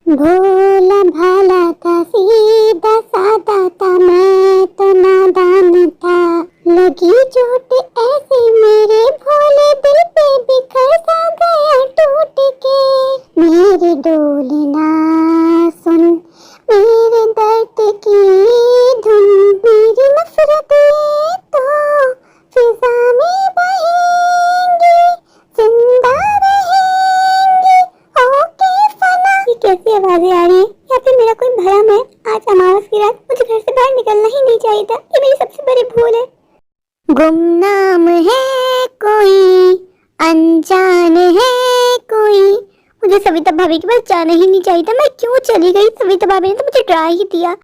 भोला भाला था, सीधा साधा था, मैं तो नादान था। लगी चोट ऐसी मेरे भोले दिल पे, बिखर सा गया टूट के। मेरे डोलना सुन, मेरे दर्द की धुन, मेरी नफरतें तो फिजा में बहेंगी, जिंदा रहेंगी होके फना। ये कैसी आवाजें आ रही है? या फिर मेरा कोई भ्रम है? आज अमावस की रात मुझे घर से बाहर निकलना ही नहीं चाहिए था। ये मेरी सबसे बड़ी भूल है। गुमनाम है कोई, अनजान है कोई। मुझे सविता भाभी के पास जाना ही नहीं चाहिए था। मैं क्यों चली गई? सविता भाभी ने तो मुझे डरा ही दिया।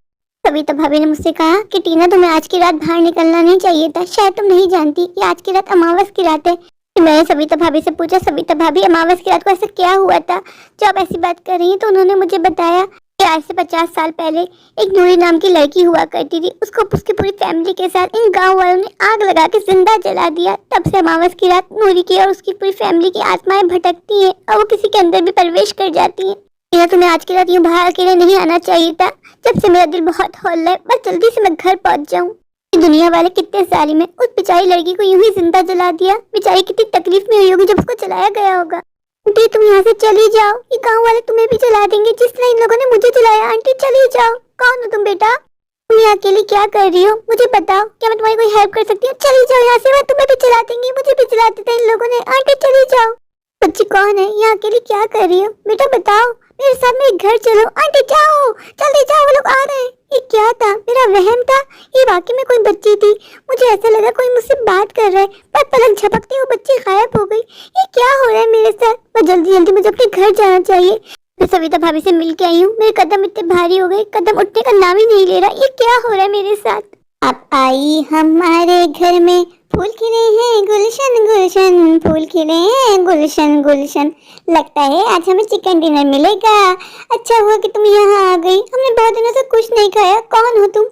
सविता भाभी ने मुझसे कहा कि टीना, तुम्हें आज की रात बाहर निकलना नहीं चाहिए था। शायद तुम नहीं जानती कि आज की रात अमावस की रात है। मैंने सविता भाभी से पूछा, सविता भाभी अमावस की रात को ऐसा क्या हुआ था जो आप ऐसी बात कर रही हैं? तो उन्होंने मुझे बताया कि आज से 50 साल पहले एक नूरी नाम की लड़की हुआ करती थी। उसको उसकी पूरी फैमिली के साथ इन गांव वालों ने आग लगा के जिंदा जला दिया। तब से अमावस की रात नूरी की और उसकी पूरी फैमिली की आत्माएं भटकती हैं और वो किसी के अंदर भी प्रवेश कर जाती हैं। टीना, तुम्हें आज की रात यूं बाहर अकेले नहीं आना चाहिए था। जब से मेरा दिल बहुत हौल रहा है, बस जल्दी से मैं घर पहुंच जाऊं। दुनिया वाले कितने जालिम हैं। उस बेचारी लड़की को यूं ही जिंदा जला दिया। बेचारी कितनी तकलीफ में हुई होगी जब उसको जलाया गया होगा। आंटी, तुम यहाँ से चली जाओ, ये गांव वाले तुम्हें भी जला देंगे जिस तरह इन लोगों ने मुझे जलाया। आंटी चली जाओ। कौन हो तुम बेटा? तुम यहाँ अकेली क्या कर रही हो? मुझे बताओ, क्या मैं तुम्हारी कोई हेल्प कर सकती हूँ? चली जाओ यहाँ से, मैं तुम्हें भी जला देंगी। मुझे भी जला देता इन लोगों ने। आंटी चली जाओ। बच्ची कौन है? यहाँ अकेली क्या कर रही हो? बेटा बताओ, मेरे साथ मेरे घर चलो। आंटी जाओ, जल्दी जाओ, वो लोग आ रहे हैं। ये क्या था? मेरा वहम था? ये वाकई में कोई बच्ची थी? मुझे ऐसा लगा कोई मुझसे बात कर रहा है, पर पलक झपकते वो बच्ची गायब हो गई। ये क्या हो रहा है मेरे साथ? पर जल्दी जल्दी मुझे अपने घर जाना चाहिए। मैं सविता भाभी से मिल के आई हूँ। मेरे कदम इतने भारी हो गए, कदम उठने का नाम ही नहीं ले रहा। ये क्या हो रहा है मेरे साथ? आप आई हमारे घर में, फूल खिले हैं गुलशन गुलशन, फूल खिले हैं गुलशन गुलशन। लगता है आज हमें चिकन डिनर मिलेगा। अच्छा हुआ कि तुम यहाँ आ गई। हमने बहुत दिनों से कुछ नहीं खाया। कौन हो तुम?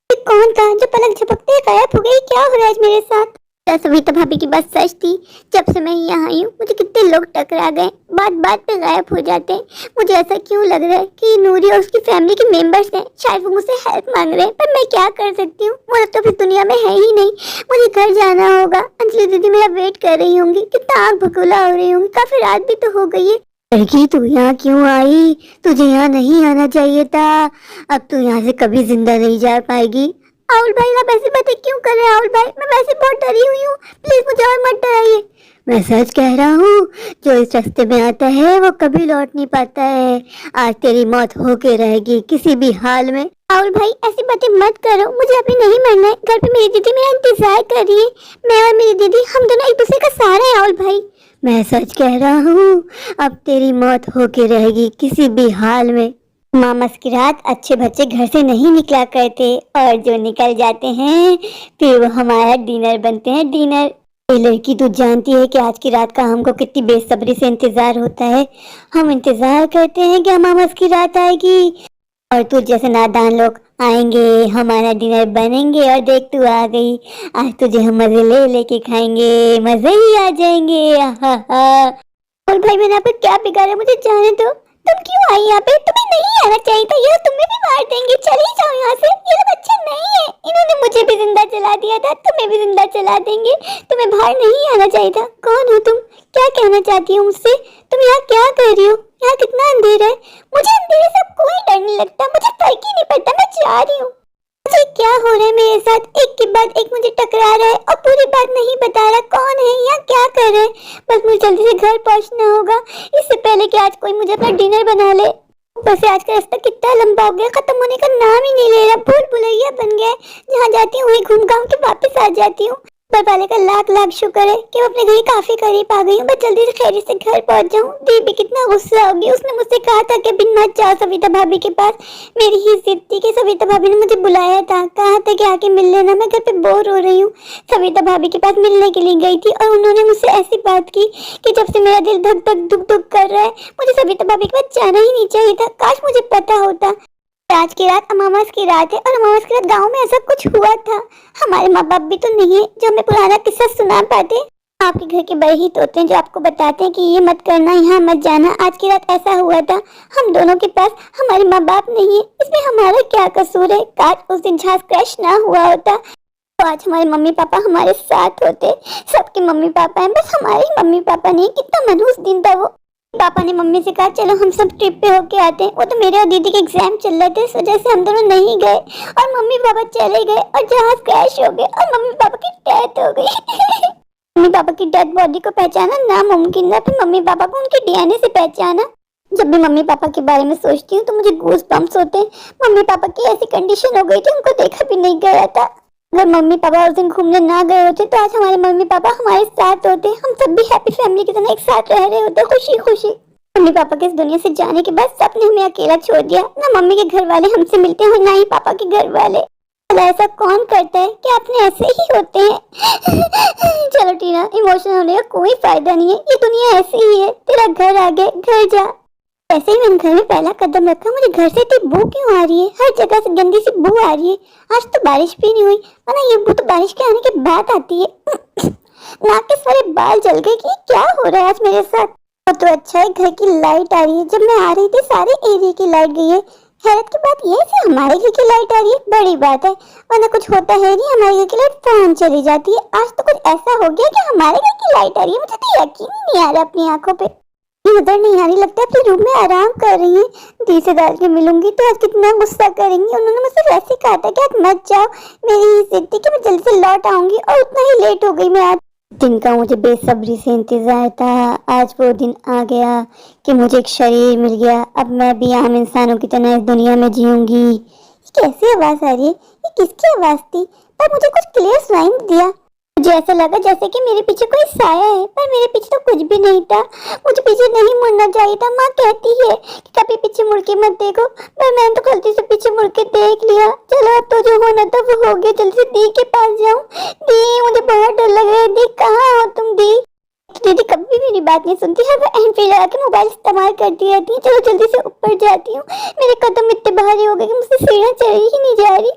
ये कौन था जो पलक झपकते गायब हो गई? क्या हो रहा है आज मेरे साथ? सविता भाभी की बात सच थी। जब से मैं यहाँ आई हूँ मुझे कितने लोग टकरा गए, बात बात पे गायब हो जाते हैं। मुझे ऐसा क्यों लग रहा है कि नूरी और उसकी फैमिली के मेंबर्स हैं, शायद वो मुझसे हेल्प मांग रहे हैं। पर मैं क्या कर सकती हूँ? वो तो फिर दुनिया में है ही नहीं। मुझे घर जाना होगा। अंजलि दीदी मेरा वेट कर रही होंगी, कितना आग भगोला हो रही होंगी। काफी रात भी तो हो गई है। लड़की, तू यहाँ क्यों आई? तुझे यहाँ नहीं आना चाहिए था। अब तू यहाँ से कभी जिंदा नहीं जा पाएगी। राहुल भाई, आप ऐसी बातें क्यों कर रहे हैं? राहुल भाई, मैं वैसे बहुत डरी हुई हूँ। प्लीज मुझे और मत डराइए। मैं सच कह रहा हूँ, जो इस रास्ते में आता है वो कभी लौट नहीं पाता है। आज तेरी मौत होके रहेगी किसी भी हाल में। राहुल भाई, ऐसी बातें मत करो। मुझे अभी नहीं मरना है। घर पे मेरी दीदी मेरा इंतजार कर रही है। मैं और मेरी दीदी, हम दोनों एक दूसरे का सहारा है। राहुल भाई, मैं सच कह रहा हूँ, अब तेरी मौत होके रहेगी किसी भी हाल में। अमावस की रात अच्छे बच्चे घर से नहीं निकला करते, और जो निकल जाते हैं फिर वो हमारा डिनर बनते हैं, डिनर। ये लड़की, तू जानती है कि आज की रात का हमको कितनी बेसब्री से इंतजार होता है। हम इंतजार करते हैं कि अमावस की रात आएगी और तू जैसे नादान लोग आएंगे, हमारा डिनर बनेंगे, और देख तू आ गई। आज तुझे हम मजे ले लेके खाएंगे, मजे ही आ जाएंगे। और भाई, मैंने आपको क्या बिगाड़ा? मुझे जाने दो। तुम क्यों आई यहाँ पे? तुम्हें नहीं आना चाहिए था। ये तुम्हें भी मार देंगे। चली जाओ यहाँ से। ये लोग अच्छे नहीं है। इन्होंने मुझे भी जिंदा जला दिया था, तुम्हें भी जिंदा जला देंगे। तुम्हें बाहर नहीं आना चाहिए था। कौन हो तुम? क्या कहना चाहती हो मुझसे? तुम यहाँ क्या कर रही हो? यहाँ कितना अंधेरा है। मुझे अंधेरे से कोई डर नहीं लगता। मुझे फर्क ही नहीं पड़ता। मैं जा रही हूँ। मुझे क्या हो रहा है मेरे साथ? एक के बाद एक मुझे टकरा रहा है और पूरी बात नहीं बता रहा। कौन है यहाँ? क्या कर रहे हैं? बस मुझे जल्दी से घर पहुँचना होगा, इससे पहले कि आज कोई मुझे अपना डिनर बना ले। बस आज का रास्ता कितना लंबा हो गया, खत्म होने का नाम ही नहीं ले रहा। भूल भुलैया बन गया। जहाँ जाती हूँ वहीं घूम घाम के वापस आ जाती हूँ। ऊपर वाले का लाख लाख शुक्र है कि मैं अपने घर काफी करीब आ गई हूँ। मैं जल्दी से खैरियत से घर पहुँच जाऊँ। दीदी कितना गुस्सा होगी। उसने मुझसे कहा था कि बिन मत जाओ सविता भाभी के पास। मेरी ही जिद थी कि सविता भाभी ने मुझे बुलाया था, कहा था कि आके मिल लेना। मैं घर पे बोर हो रही हूँ। सविता भाभी के पास मिलने के लिए गई थी और उन्होंने मुझसे ऐसी बात की कि जब से मेरा दिल धक धक दुख दुख कर रहा है, मुझे सविता भाभी के पास जाना ही नहीं चाहिए था। काश मुझे पता होता। आज की रात अमावस की रात है और अमावस की रात गांव में ऐसा कुछ हुआ था। हमारे माँ बाप भी तो नहीं है जो हमें पुराना किस्सा सुना पाते। आपके घर के बड़े ही तो होते हैं जो आपको बताते हैं कि ये मत करना, यहाँ मत जाना। आज की रात ऐसा हुआ था, हम दोनों के पास हमारे माँ बाप नहीं है, इसमें हमारा क्या कसूर है। काश उस दिन झांस क्रैश ना हुआ होता तो आज हमारे मम्मी पापा हमारे साथ होते। सबके मम्मी पापा हैं, बस हमारे ही मम्मी पापा नहीं। कितना मनहूस दिन था वो। पापा ने मम्मी से कहा चलो हम सब ट्रिप पे होके आते हैं। वो तो मेरे और दीदी के एग्जाम चल रहे थे, इस वजह से हम दोनों नहीं गए और मम्मी पापा चले गए और जहाज क्रैश हो गए और मम्मी पापा की डेथ हो गई। मम्मी पापा की डेड बॉडी को पहचाना नामुमकिन है, फिर मम्मी पापा को उनके डीएनए से पहचाना। जब भी मम्मी पापा के बारे में सोचती हूँ तो मुझे गूज बम्प्स होते हैं। मम्मी पापा की ऐसी कंडीशन हो गई थी, उनको देखा भी नहीं गया था। अगर मम्मी पापा उस दिन घूमने ना गए होते तो आज हमारे मम्मी पापा हमारे साथ होते, हम सब भी हैप्पी फैमिली की तरह एक साथ रह रहे होते खुशी खुशी। मम्मी पापा के इस दुनिया से जाने के बाद सबने हमें अकेला छोड़ दिया। ना मम्मी के घर वाले हमसे मिलते हैं और ना ही पापा के घर वाले। ऐसा कौन करता है कि अपने ऐसे ही होते हैं। चलो टीना, इमोशनल होने का कोई फायदा नहीं है, ये दुनिया ऐसी ही है। तेरा घर आ गया, घर जा। ऐसे ही मैंने घर में पहला कदम रखा, मुझे घर से इतनी बू क्यों आ रही है, हर जगह से गंदी सी बू आ रही है। आज तो बारिश भी नहीं हुई, वरना ये बू तो बारिश के आने के बाद आती है। नाक के सारे बाल जल गए कि क्या हो रहा है आज मेरे साथ। तो अच्छा है घर की लाइट आ रही है, जब मैं आ रही थी सारे एरिया की लाइट गई है। हैरत की बात ये है हमारे घर की लाइट आ रही है, बड़ी बात है, वरना कुछ होता है नहीं, हमारे घर की लाइट फौरन चली जाती है। आज तो कुछ ऐसा हो गया कि हमारे घर की लाइट आ रही है, मुझे तो यकीन ही नहीं आ रहा अपनी आंखों पे। नजर नहीं आ रही, लगता है अपने रूम में आराम कर रही है। दी से डाल के मिलूंगी तो आज कितना गुस्सा करेंगी। उन्होंने मुझसे वैसे कहा था कि आप मत जाओ, मेरी ही जिद थी कि मैं जल्दी से लौट आऊंगी और उतना ही लेट हो गई मैं आज। दिन का मुझे बेसब्री से इंतजार था, आज वो दिन आ गया कि मुझे एक शरीर मिल गया। अब मैं भी आम इंसानों की तरह इस दुनिया में जीऊंगी। ये कैसी आवाज आ रही है, ये किसकी आवाज थी? पर मुझे कुछ क्लियर सुनाई नहीं दिया। मुझे ऐसा लगा जैसे कि मेरे पीछे कोई साया है, पर मेरे पीछे तो कुछ भी नहीं था। मुझे पीछे नहीं मुड़ना चाहिए था। माँ कहती है कि कभी पीछे मुड़ के मत देखो, पर मैंने तो गलती से पीछे मुड़ के देख लिया। चलो अब तो जो होना था वो हो गया, जल्दी से दी के पास जाऊं। दी, मुझे बहुत डर लग रहा है। दी, कहाँ हो तुम? दी, दीदी कभी भी मेरी बात नहीं सुनती है, वो एंड पे जाके मोबाइल इस्तेमाल करती रहती है। चलो जल्दी से ऊपर जाती हूँ, मेरे कदम इतने भारी हो गए कि मुझसे सीढ़ियाँ चढ़ी ही नहीं जा रही।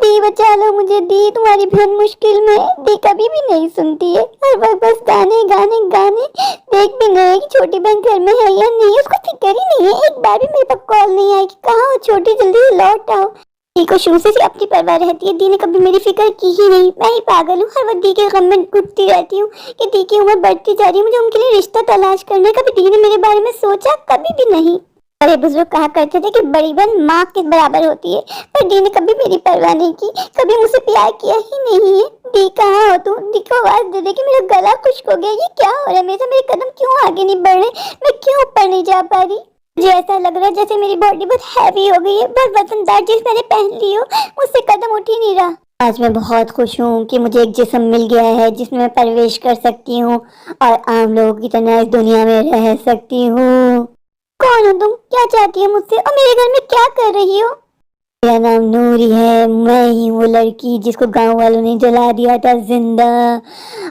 दी बचा लो मुझे, दी तुम्हारी बहुत मुश्किल में। दी कभी भी नहीं सुनती है, हर वक्त बस गाने गाने गाने। देख भी नहीं कि छोटी बहन घर में है या नहीं, उसको फिक्र ही नहीं है। एक बार भी मेरे पास कॉल नहीं आई कि कहाँ हो छोटी, जल्दी से लौट आओ। दी को शुरू से अपनी परवाह रहती है, दी ने कभी मेरी फिक्र की ही नहीं। मैं ही पागल हूँ, हर वक्त दी के गम में घुटती रहती हूँ कि दी की उम्र बढ़ती जा रही है, मुझे उनके लिए रिश्ता तलाश करना है। कभी दी ने मेरे बारे में सोचा? कभी भी नहीं। बड़े बुजुर्ग कहा करते थे कि बड़ी बहन माँ के बराबर होती है, पर दी ने कभी मेरी परवाह नहीं की, कभी मुझसे प्यार किया ही नहीं है। दी कहाँ हो तुम? दी को आवाज दे दे कि मेरा गला खुश्क हो गया। ये क्या हो रहा है मेरे साथ? मेरे कदम क्यों आगे नहीं बढ़ रहे? मैं क्यों ऊपर नहीं जा पा रही? मुझे ऐसा लग रहा है जैसे मेरी बॉडी बहुत हैवी हो गई है, बहुत वजनदार चीज मैंने पहन ली हो, मुझसे कदम उठ ही नहीं रहा। आज मैं बहुत खुश हूँ कि मुझे एक जिस्म मिल गया है जिसमें मैं प्रवेश कर सकती हूँ और आम लोगों की तरह इस दुनिया में रह सकती हूँ। कौन हो तुम? क्या चाहती हो मुझसे और मेरे घर में क्या कर रही हो? मेरा नाम नूरी है, मैं ही वो लड़की जिसको गांव वालों ने जला दिया था जिंदा।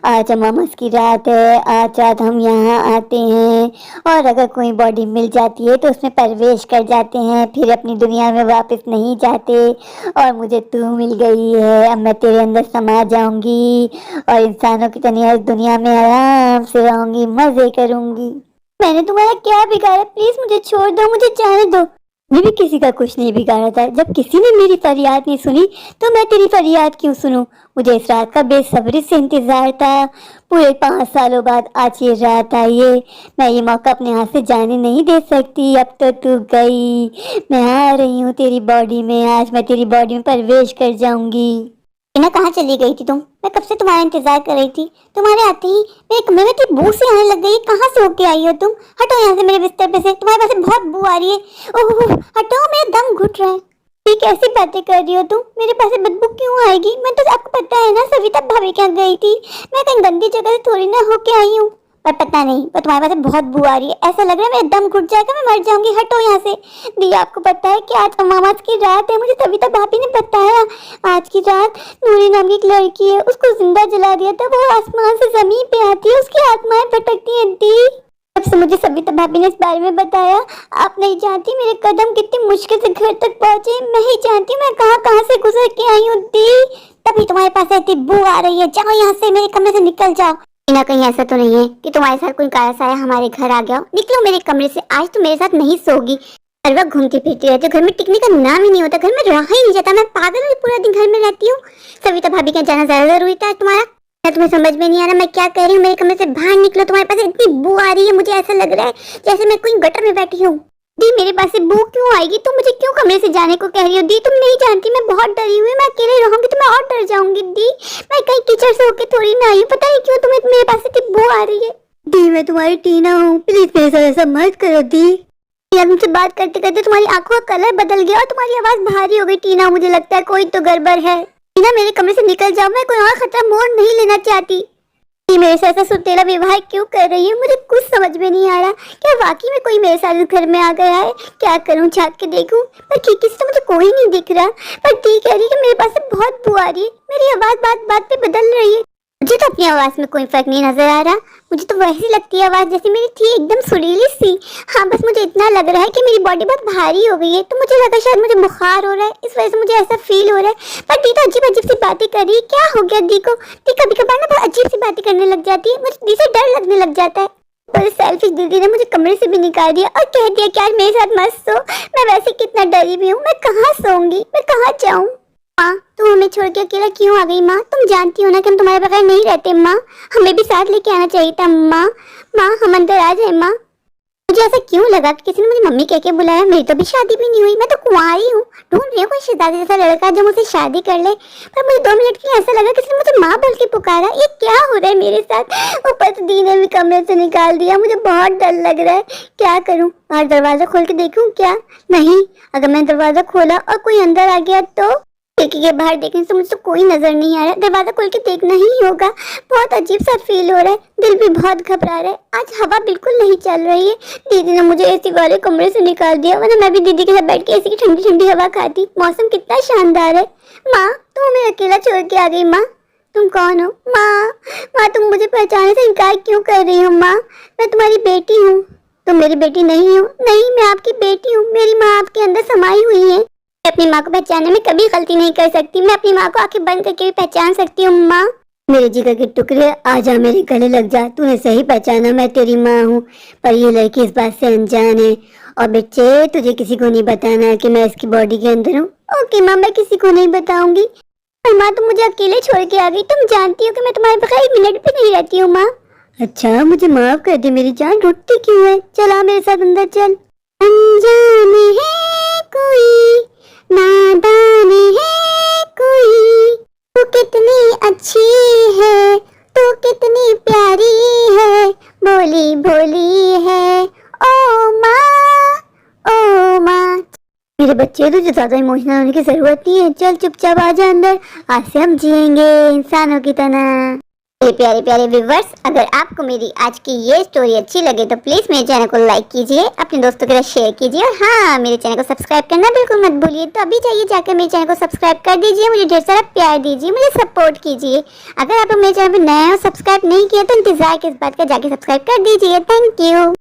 आज अमावस की रात है, आज रात हम यहाँ आते हैं और अगर कोई बॉडी मिल जाती है तो उसमें प्रवेश कर जाते हैं, फिर अपनी दुनिया में वापस नहीं जाते। और मुझे तू मिल गई है, अब मैं तेरे अंदर समा जाऊंगी और इंसानों की तरह इस दुनिया में आराम से रहूंगी, मजे करूंगी। मैंने तुम्हारा क्या बिगाड़ा? प्लीज मुझे छोड़ दो, मुझे जाने दो। मैं भी किसी का कुछ नहीं बिगाड़ा था। जब किसी ने मेरी फरियाद नहीं सुनी तो मैं तेरी फरियाद क्यों सुनूं? मुझे इस रात का बेसब्री से इंतजार था। पूरे 5 सालों बाद आज ये रात आई है। मैं ये मौका अपने हाथ से जाने नहीं दे सकती। अब तो तू गई, मैं आ रही हूँ तेरी बॉडी में। आज मैं तेरी बॉडी में प्रवेश कर जाऊंगी। ना कहाँ चली गई थी तुम? मैं कब से तुम्हारा इंतजार कर रही थी। तुम्हारे आते ही मेरे कमरे में इतनी बू सी आने लग गई। कहाँ से होके आई हो तुम? हटो यहाँ से मेरे बिस्तर पे से, तुम्हारे पास से बहुत बू आ रही है। ओह हटो, मेरा दम घुट रहा है। ये कैसी बातें कर रही हो तुम? मेरे पास से बदबू क्यों आएगी? मैं तो आपको पता है ना सविता भाभी के यहाँ गई थी, मैं कहीं गंदी जगह से थोड़ी ना होके आई हूँ। पर पता नहीं, पर तुम्हारे पास बहुत बू आ रही है। ऐसा लग रहा है मेरा दम घुट जाएगा, मैं मर जाऊंगी। हटो यहाँ से। दी आपको पता है कि आज अमावस की रात है, मुझे सविता भाभी ने बताया। आज की रात नूरी नाम की एक लड़की है, उसको जिंदा जला दिया था। वो आसमान से जमीन पे आती है, उसकी आत्माएं भटकती हैं। दी जब से मुझे सविता भाभी ने इस बारे में बताया, आप नहीं जानती मेरे कदम कितनी मुश्किल से घर तक पहुंचे। मैं ही जानती हूँ मैं कहाँ कहाँ से गुजर के आई हूँ। दी तभी तुम्हारे पास ऐसी बू आ रही है। जाओ यहाँ से, मेरे कमरे से निकल जाओ। ना कहीं ऐसा तो नहीं है कि तुम्हारे साथ कोई काला साया हमारे घर आ गया हो। निकलो मेरे कमरे से, आज तो मेरे साथ नहीं सोगी। हर वक्त घूमती फिरती रहती हो, घर में टिकने का नाम ही नहीं होता, घर में रहा ही नहीं जाता। मैं पागल हूँ, पूरा दिन घर में रहती हूँ। सविता भाभी का जाना ज्यादा जरूरी था तुम्हारा? तुम्हें समझ में नहीं आ रहा मैं क्या कह रही हूँ? मेरे कमरे से बाहर निकलो, तुम्हारे पास इतनी बू आ रही है, मुझे ऐसा लग रहा है जैसे मैं कोई गटर में बैठी हूँ। दी मेरे पास से बू क्यों आएगी? तुम मुझे क्यों कमरे से जाने को कह रही हो? दी तुम नहीं जानती मैं बहुत डरी हुई, मैं अकेले रहूंगी तो मैं और डर जाऊंगी। दी मैं कहीं कीचड़ से होके थोड़ी ना आई हूँ, पता नहीं क्यों तुम्हें मेरे पास से बू आ रही है। दी मैं तुम्हारी टीना हूँ, प्लीज मेरे साथ ऐसा मत करो। दी यार मुझसे बात करते करते तुम्हारी आंखों का कलर बदल गया और तुम्हारी आवाज भारी हो गई। टीना मुझे लगता है कोई तो गड़बड़ है। टीना मेरे कमरे से निकल जाओ, मैं कोई और खतरा मोड़ नहीं लेना चाहती। मेरे साथ ऐसा सुतेला व्यवहार क्यों कर रही है? मुझे कुछ समझ में नहीं आ रहा। क्या वाकई में कोई मेरे साथ इस घर में आ गया है? क्या करूं, झाँक के देखूं? पर खिड़की से तो मुझे कोई नहीं दिख रहा। पर दी कह रही है कि मेरे पास से बहुत बू आ रही है। मेरी आवाज बात बात पे बदल रही है। मुझे तो अपनी आवाज में कोई फर्क नहीं नजर आ रहा। मुझे तो वैसी लगती है आवाज जैसी मेरी थी, एकदम सुरीली सी। हाँ बस मुझे इतना लग रहा है कि मेरी बॉडी बहुत भारी हो गई है, तो मुझे लगा शायद मुझे बुखार हो रहा है, इस वजह से मुझे ऐसा फील हो रहा है। पर दी तो अजीब अजीब सी बातें कर रही है। क्या हो गया दी को? दी कभी कभार ना बहुत अजीब सी बातें करने लग जाती है, मुझे दी से डर लगने लग जाता है। पर सेल्फिश दीदी ने मुझे कमरे से भी निकाल दिया और कह दिया कि आज मेरे साथ मत सो। मैं वैसे कितना डरी हुई हूँ, मैं कहाँ सोऊंगी, मैं कहाँ जाऊँ? माँ तुम हमें छोड़ के अकेला क्यों आ गई? माँ तुम जानती हो ना कि हम तुम्हारे बगैर नहीं रहते। माँ हमें भी साथ लेके आना चाहिए था। माँ माँ हम अंदर आ जाए। माँ मुझे ऐसा क्यों लगा कि किसी ने मुझे मम्मी कह के बुलाया? मेरी तो भी शादी भी नहीं हुई, मैं तो कुंवारी हूँ। ढूंढ रही हूँ कोई शहजादी जैसा लड़का जो मुझसे शादी कर ले। पर मुझे 2 मिनट के लिए ऐसा लगा किसी ने मुझे माँ बोल के पुकारा। ये क्या हो रहा है मेरे साथ? ऊपर से दी ने भी कमरे से निकाल दिया। मुझे बहुत डर लग रहा है, क्या करूँ? बाहर दरवाजा खोल के देखूँ क्या? नहीं, अगर मैंने दरवाजा खोला और कोई अंदर आ गया तो? खिड़की के बाहर देखने से मुझे तो कोई नजर नहीं आ रहा। दरवाजा खोल के देखना ही होगा। बहुत अजीब सा फील हो रहा है, दिल भी बहुत घबरा रहा है। आज हवा बिल्कुल नहीं चल रही है। दीदी ने मुझे एसी वाले कमरे से निकाल दिया, वरना मैं भी दीदी के साथ बैठ के एसी की ठंडी ठंडी हवा खाती। मौसम कितना शानदार है। माँ तुम हमें अकेला छोड़ के आ गई। माँ तुम कौन हो? माँ तुम मुझे पहचानने से इनकार क्यों कर रही हो? माँ मैं तुम्हारी बेटी हूँ। तुम मेरी बेटी नहीं हो? नहीं मैं आपकी बेटी हूँ। मेरी माँ आपके अंदर समाई हुई है। अपनी माँ को पहचानने में कभी गलती नहीं कर सकती। मैं अपनी माँ को आंखें बंद करके भी पहचान सकती हूँ। माँ मेरे जिगर के टुकड़े आजा, मेरे गले लग जा। तूने सही पहचाना, मैं तेरी माँ हूँ। पर ये लड़की इस बात से अनजान है। और बच्चे तुझे किसी को नहीं बताना कि मैं इसकी बॉडी के अंदर हूँ। ओके माँ मैं किसी को नहीं बताऊंगी। पर माँ तुम मुझे अकेले छोड़ के आ गई। तुम जानती हो कि मैं तुम्हारे बगैर 1 मिनट भी नहीं रहती हूँ। माँ अच्छा मुझे माफ कर दे मेरी जान, रुकती क्यों है? चल आ मेरे साथ अंदर चल। अनजान है कोई, नादान है कोई, तू कितनी अच्छी है, तू कितनी प्यारी है, भोली भोली है। ओ माँ ओ माँ। मेरे बच्चे तुझे ज्यादा इमोशनल होने की जरूरत नहीं है। चल चुपचाप आ जा अंदर, आज से हम जिएंगे इंसानों की तरह। ये प्यारे प्यारे व्यूवर्स, अगर आपको मेरी आज की ये स्टोरी अच्छी लगे तो प्लीज मेरे चैनल को लाइक कीजिए, अपने दोस्तों के साथ शेयर कीजिए और हाँ मेरे चैनल को सब्सक्राइब करना बिल्कुल मत भूलिए। तो अभी जाइए जाकर मेरे चैनल को सब्सक्राइब कर दीजिए, मुझे ढेर सारा प्यार दीजिए, मुझे सपोर्ट कीजिए। अगर आप मेरे चैनल पर नए हो, सब्सक्राइब नहीं किया तो इंतजार किस बात का, जाके सब्सक्राइब कर दीजिए। Thank you.